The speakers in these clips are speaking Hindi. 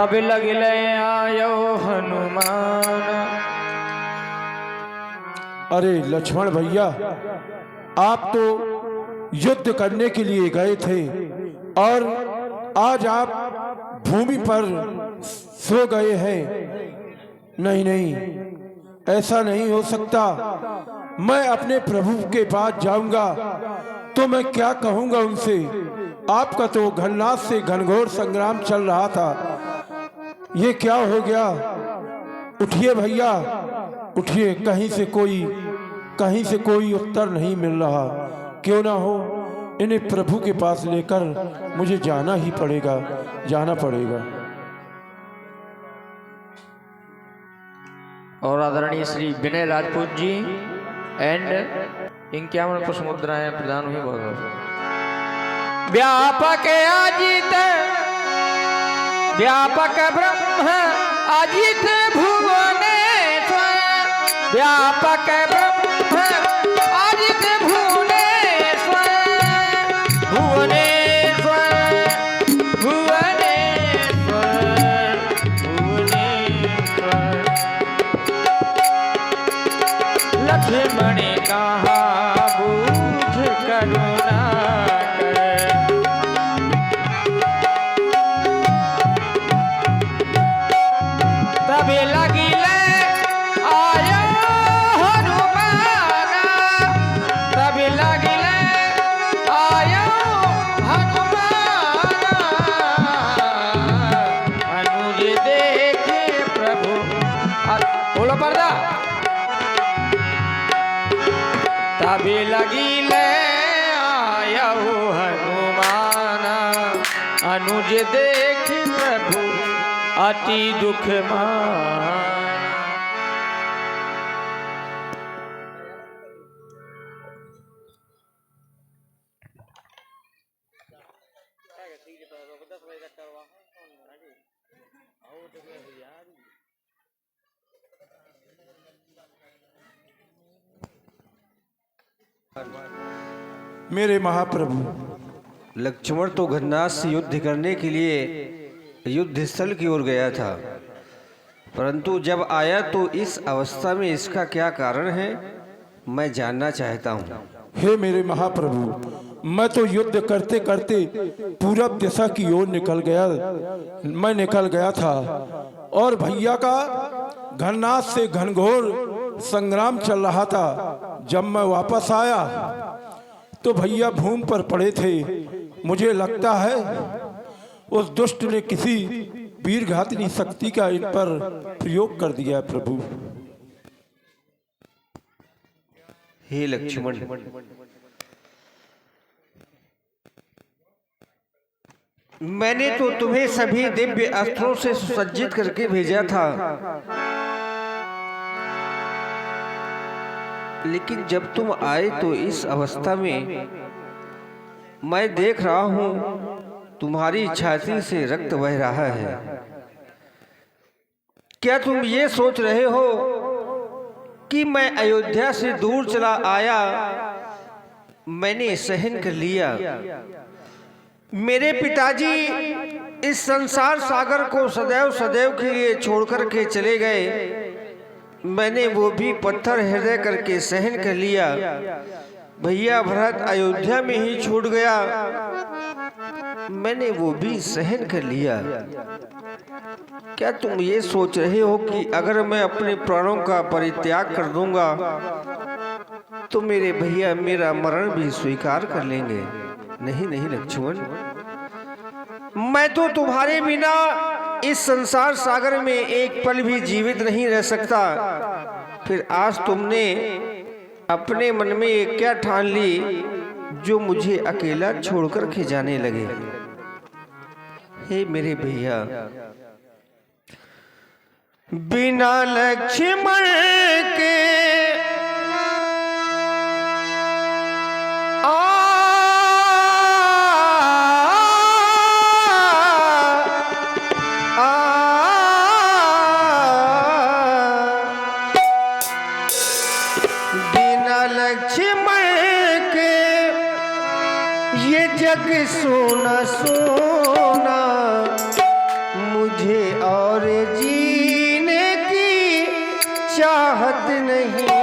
तब लगले आयो हनुमान। अरे लक्ष्मण भैया, आप तो युद्ध करने के लिए गए थे और आज आप भूमि पर सो गए हैं। नहीं नहीं, ऐसा नहीं हो सकता। मैं अपने प्रभु के पास जाऊंगा तो मैं क्या कहूंगा उनसे। आपका तो घननाथ से घनघोर संग्राम चल रहा था, ये क्या हो गया। उठिए भैया उठिए, कहीं से कोई उत्तर नहीं मिल रहा। क्यों ना हो, इन्हें प्रभु के पास लेकर मुझे जाना ही पड़ेगा, जाना पड़ेगा। और आदरणीय श्री विनय राजपूत जी एंड 51 पुष्प मुद्राएं प्रदान हुई। बहुत व्यापक अजित व्यापक ब्रह्म अजित भुवनेश्वर। व्यापक ब्रह्म अजित भुवनेश्वर। भुवनेश्वर भुवनेश्वर भुवनेश्वर। लक्ष्मण कहा बूझ करुणा तभी लगिले आयो हनुमान। अनुज देख प्रभु अति दुख मान। मेरे महाप्रभु, लक्ष्मण तो घननाथ से युद्ध करने के लिए युद्ध स्थल की ओर गया था, परंतु जब आया तो इस अवस्था में इसका क्या कारण है, मैं जानना चाहता हूँ। हे मेरे महाप्रभु, मैं तो युद्ध करते करते पूरब दिशा की ओर निकल गया था और भैया का घननाथ से घनघोर संग्राम चल रहा था। जब मैं वापस आया तो भैया भूमि पर पड़े थे। मुझे लगता है उस दुष्ट ने किसी वीरघातिनी शक्ति का इन पर प्रयोग कर दिया। प्रभु हे लक्ष्मण, मैंने तो तुम्हें सभी दिव्य अस्त्रों से सुसज्जित करके भेजा था, लेकिन जब तुम आए तो इस अवस्था में मैं देख रहा हूं तुम्हारी छाती से रक्त बह रहा है। क्या तुम ये सोच रहे हो कि मैं अयोध्या से दूर चला आया, मैंने सहन कर लिया। मेरे पिताजी इस संसार सागर को सदैव सदैव के लिए छोड़कर के चले गए, मैंने वो भी पत्थर हृदय करके सहन कर लिया। भैया भरत अयोध्या में ही छूट गया, मैंने वो भी सहन कर लिया। क्या तुम ये सोच रहे हो कि अगर मैं अपने प्राणों का परित्याग कर दूंगा तो मेरे भैया मेरा मरण भी स्वीकार कर लेंगे? नहीं नहीं लक्ष्मण, मैं तो तुम्हारे बिना इस संसार सागर में एक पल भी जीवित नहीं रह सकता। फिर आज तुमने अपने मन में एक क्या ठान ली जो मुझे अकेला छोड़कर के जाने लगे? हे मेरे भैया, बिना लक्ष्मण के जग सोना सोना मुझे और जीने की चाहत नहीं है।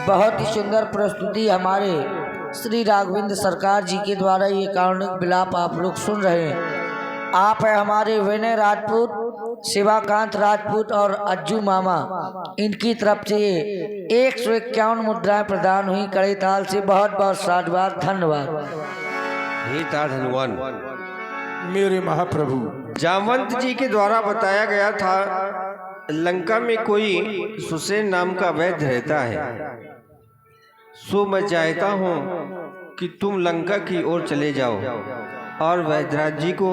बहुत ही सुंदर प्रस्तुति हमारे श्री राघवेंद्र सरकार जी के द्वारा ये कारुणिक विलाप आप लोग सुन रहे हैं। आप है हमारे विनय राजपूत, शिवाकांत राजपूत और अज्जू मामा, इनकी तरफ से 151 मुद्राएं प्रदान हुई कड़े ताल से। बहुत बहुत साधुवाद, धन्यवाद। हे तार धनवान मेरे महाप्रभु, जामवंत जी के द्वारा बताया गया था लंका में कोई सुसेन नाम का वैद्य रहता है। सो मैं चाहता हूँ कि तुम लंका की ओर चले जाओ और वैद्यराज जी को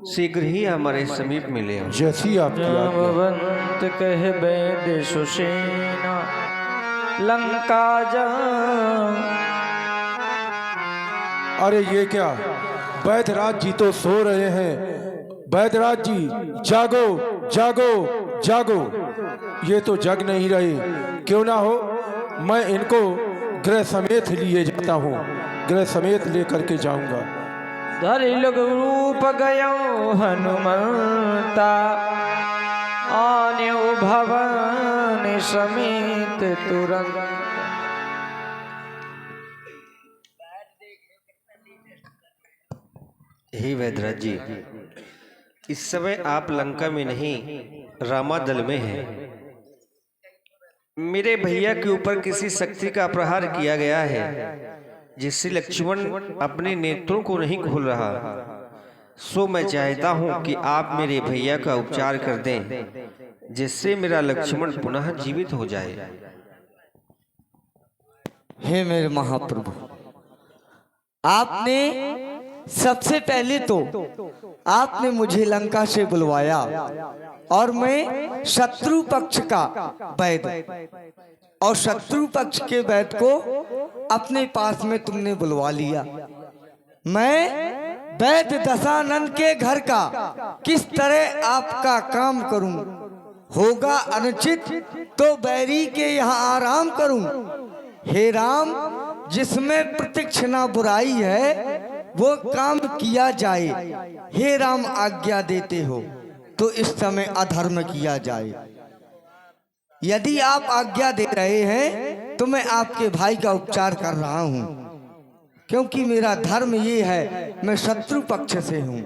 शीघ्र ही हमारे समीप मिले। जैसी आपकी आज्ञा। जामवंत कह वैद्य सुसेना लंका जा। अरे ये क्या, वैद्यराज जी तो सो रहे हैं। वैद्यराज जी जागो जागो जागो, ये तो जग नहीं रहे। क्यों ना हो, मैं इनको गृह समेत लिए जाता हूँ, गृह समेत लेकर के जाऊंगा। धरि लोग रूप गयो हनुमंता, आन्यो भवन समेत तुरंत। हे वैदराज जी, इस समय आप लंका में नहीं रामादल में हैं। मेरे भैया के ऊपर किसी शक्ति का प्रहार किया गया है, जिससे लक्ष्मण अपने नेत्रों को नहीं खोल रहा। सो मैं चाहता हूं कि आप मेरे भैया का उपचार कर दें, जिससे मेरा लक्ष्मण पुनः जीवित हो जाए। हे मेरे महाप्रभु, आपने सबसे पहले तो आपने मुझे लंका से बुलवाया और मैं शत्रु पक्ष का वैद्य और शत्रु पक्ष के वैद्य को अपने पास में तुमने बुलवा लिया। मैं वैद्य दशानंद के घर का किस तरह आपका काम करूं, होगा अनुचित तो बैरी के यहाँ आराम करूं। हे राम, जिसमें प्रतीक्षणा बुराई है वो काम किया जाए। हे राम, आज्ञा देते हो तो इस समय अधर्म किया जाए। यदि आप आज्ञा दे रहे हैं तो मैं आपके भाई का उपचार कर रहा हूं, क्योंकि मेरा धर्म ये है, मैं शत्रु पक्ष से हूं।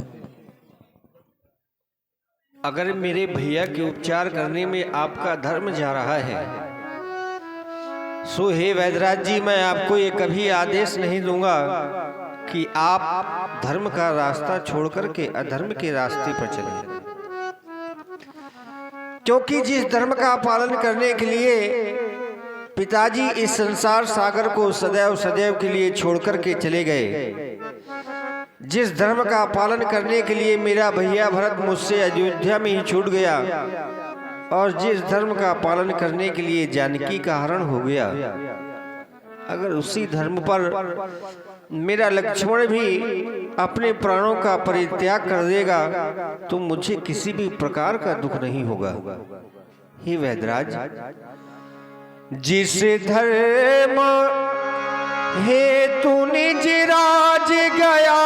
अगर मेरे भैया के उपचार करने में आपका धर्म जा रहा है, सो हे वैदराज जी, मैं आपको ये कभी आदेश नहीं दूंगा कि आप धर्म का रास्ता छोड़कर के अधर्म के रास्ते पर चलें। क्योंकि जिस धर्म का पालन करने के लिए पिताजी इस संसार सागर को सदैव सदैव के लिए छोड़कर के चले गए, जिस धर्म का पालन करने के लिए मेरा भैया भरत मुझसे अयोध्या में ही छूट गया, और जिस धर्म का पालन करने के लिए जानकी का हरण हो गया, अगर उसी धर्म पर मेरा लक्ष्मण भी अपने प्राणों का परित्याग कर देगा तो मुझे किसी भी प्रकार का दुख नहीं होगा। हे वैदराज, जिस धर्म हेतु निज राज गया,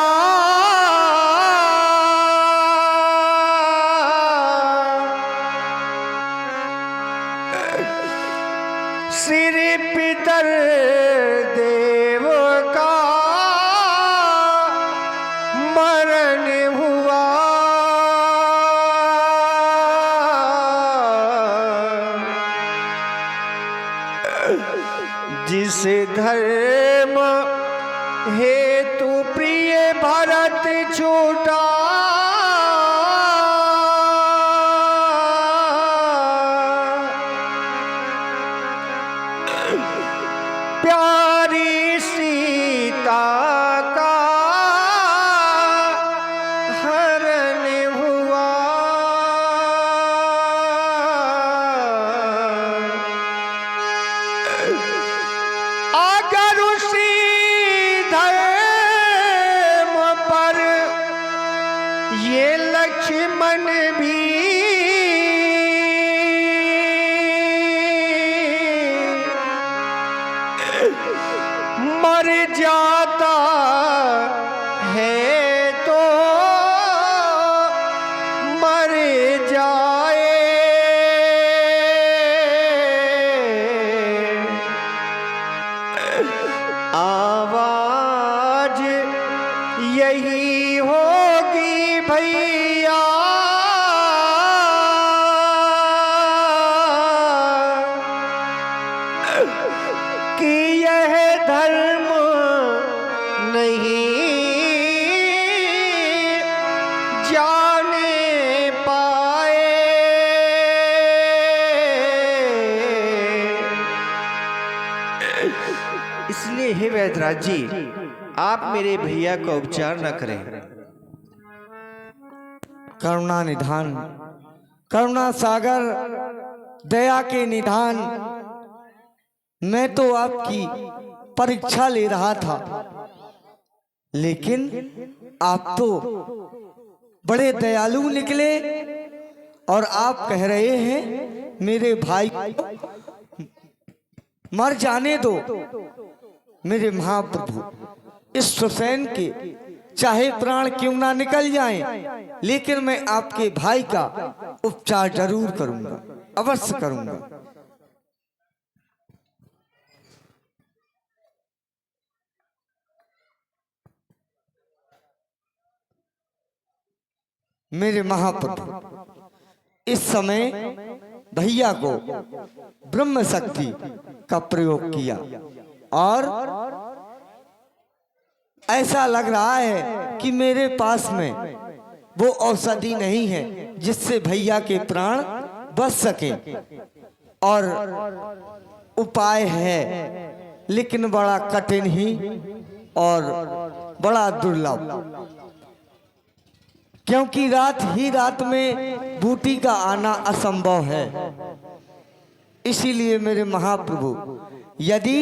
श्री पितर देव का मरण हुआ, जिस धर्म हेतु प्रिय भरत छूटा, प्यारी सीता का हरण हुआ। अगर उसी धर्म पर ये लक्ष्मण भी मर जाता है तो मर जाए, आवाज यही होगी भैया, कि यह धर्म नहीं जाने पाए। इसलिए हे वैदराज जी, आप मेरे भैया का उपचार न करें। करुणा निधान, करुणा सागर, दया के निधान, मैं तो आपकी परीक्षा ले रहा था, लेकिन आप तो बड़े दयालु निकले और आप कह रहे हैं मेरे भाई मर जाने दो। मेरे महाप्रभु, इस हुसैन के चाहे प्राण क्यों ना निकल जाएं, लेकिन मैं आपके भाई का उपचार जरूर करूंगा, अवश्य करूंगा। मेरे महाप्रभु, इस समय भैया को ब्रह्म शक्ति का प्रयोग किया और ऐसा लग रहा है कि मेरे पास में वो औषधि नहीं है जिससे भैया के प्राण बच सके, और उपाय है लेकिन बड़ा कठिन ही और बड़ा दुर्लभ, क्योंकि रात ही रात में बूटी का आना असंभव है। इसीलिए मेरे महाप्रभु, यदि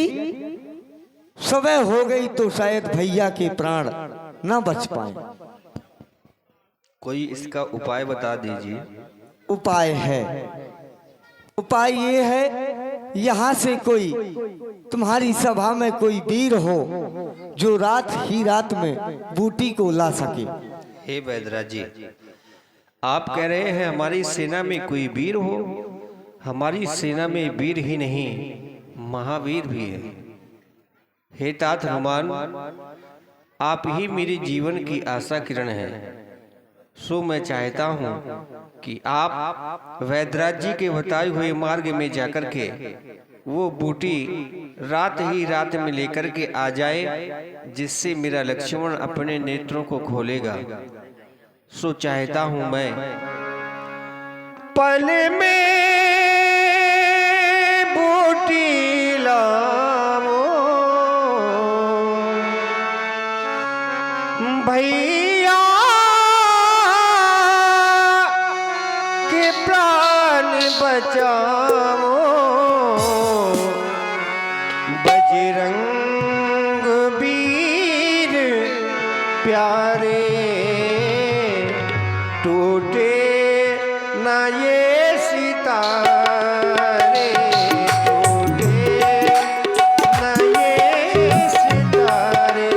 सुबह हो गई तो शायद भैया के प्राण न बच पाए। कोई इसका उपाय बता दीजिए। उपाय है, उपाय ये है, यहाँ से कोई तुम्हारी सभा में कोई वीर हो जो रात ही रात में बूटी को ला सके। हे वैद्यराज जी, आप कह रहे हैं हमारी सेना में कोई वीर हो? हमारी सेना में वीर ही नहीं, महावीर भी है। हे तात हनुमान, आप ही मेरे जीवन की आशा किरण हैं। सो मैं चाहता हूँ कि आप वैद्यराज जी के बताए हुए मार्ग में जाकर के वो बूटी रात ही रात में लेकर के आ जाए, जिससे मेरा लक्ष्मण अपने नेत्रों को खोलेगा। सो चाहता हूं मैं पल में बूटी लाओ भैया के प्राण बचाओ, बजरंग वीर प्यारे, टूटे ना ये सितारे, टूटे ना ये सितारे,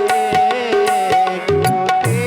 टूटे।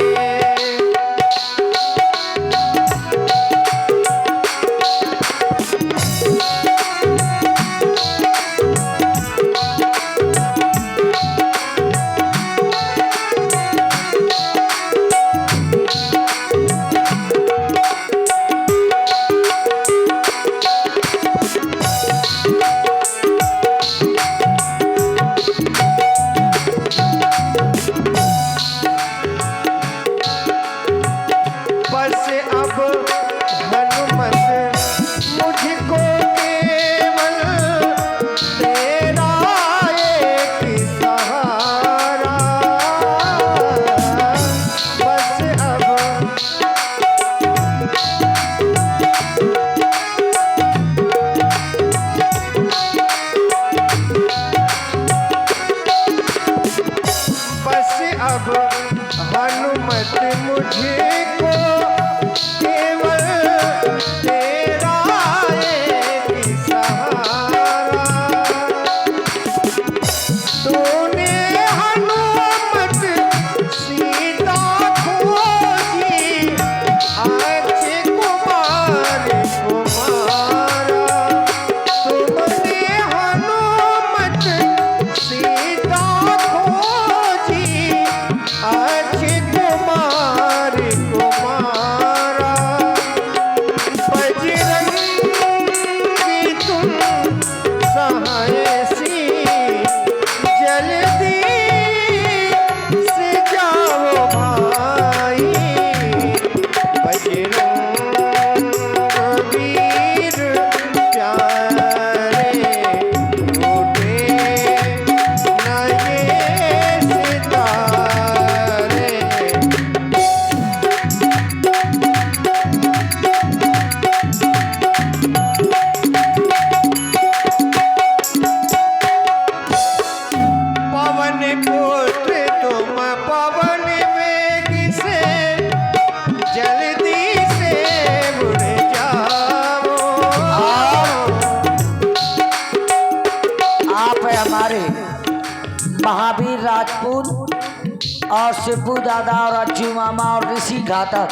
राजपूत और शिबू दादा और अज्जू मामा और ऋषि घातक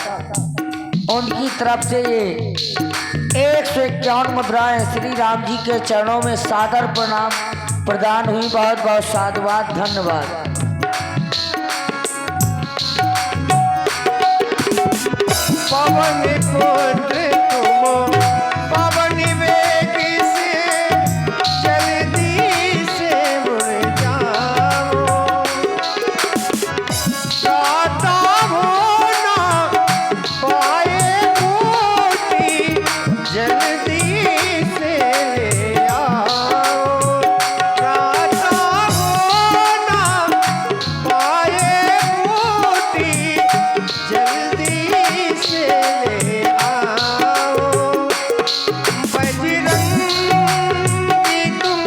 उनकी तरफ से ये 151 मुद्राएं श्री राम जी के चरणों में सादर प्रणाम प्रदान हुई। बहुत बहुत साधुवाद, धन्यवाद। पवन पुत्र तुम पवन वेग से जल्दी से मुड़ जाओ, गाता हो ना पाए बूटी जल्दी से ले आओ, गाता हो ना पाए बूटी जल्दी से ले आओ, बजरंगी तुम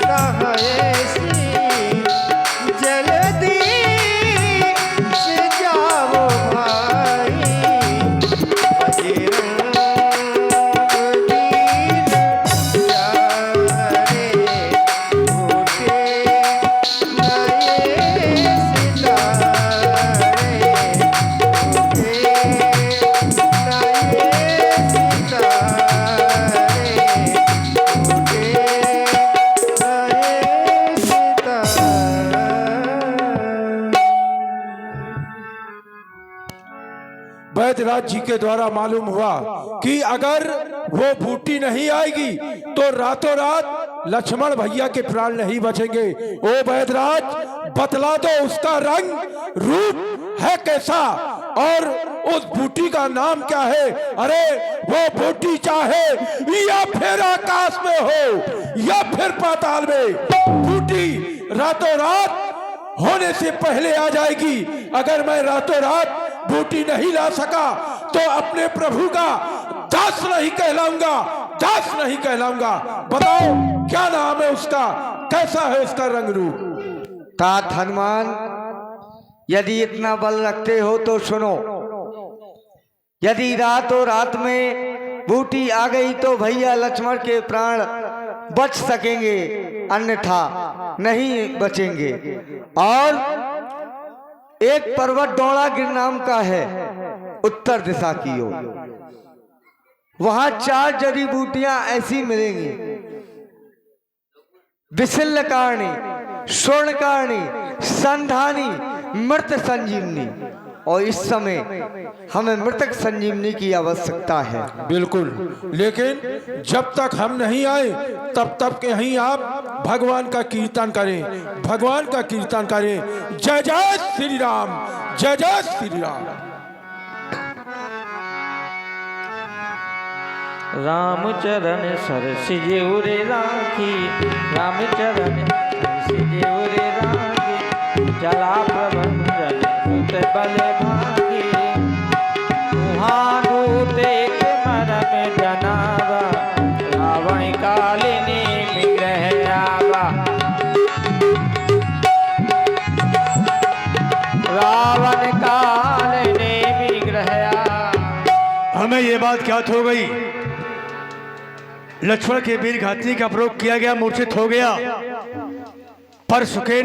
कहाँ ऐसी जल्दी से जाओ भाई, बजरंग वीर प्यारे उठे नए सितारे, वैद्यराज जी के द्वारा मालूम हुआ कि अगर वो बूटी नहीं आएगी तो रातों रात लक्ष्मण भैया के प्राण नहीं बचेंगे। ओ वैद्यराज, बतला दो उसका रंग रूप है कैसा और उस बूटी का नाम क्या है। अरे वो बूटी चाहे या फिर आकाश में हो या फिर पाताल में, बूटी रातों रात होने से पहले आ जाएगी। अगर मैं रातों रात बूटी नहीं ला सका तो अपने प्रभु का दास नहीं कहलाऊंगा, दास नहीं कहलाऊंगा। बताओ क्या नाम है उसका, कैसा है उसका रंग रूप। तात हनुमान, यदि इतना बल रखते हो तो सुनो। यदि रातों रात में बूटी आ गई तो भैया लक्ष्मण के प्राण बच सकेंगे, अन्यथा नहीं बचेंगे। और एक पर्वत डोलागिर नाम का है उत्तर दिशा की ओर, वहां 4 जड़ी बूटियां ऐसी मिलेंगी, विशल्यकारणी, स्वर्णकारणी, संधानी, मृत संजीवनी। और इस समय हमें मृतक संजीवनी की आवश्यकता है। बिल्कुल, लेकिन जब तक हम नहीं आए तब तक कहीं आप भगवान का कीर्तन करें, भगवान का कीर्तन करें। जय जय श्री राम, जय जय श्री राम। रामचरण सरसिजे उरे राखी, रामचरण सरसिजे उरे राखी, चला प्रभंजन सुत बल भागी, उहानूते के मरम जनावा, रावण कालिनी विग्रह आवा, रावण कालिनी विग्रह आवा। हमें ये बात ज्ञात हो गई, लक्ष्मण के वीर घातनी का प्रयोग किया गया, मूर्छित हो गया, पर सुखेन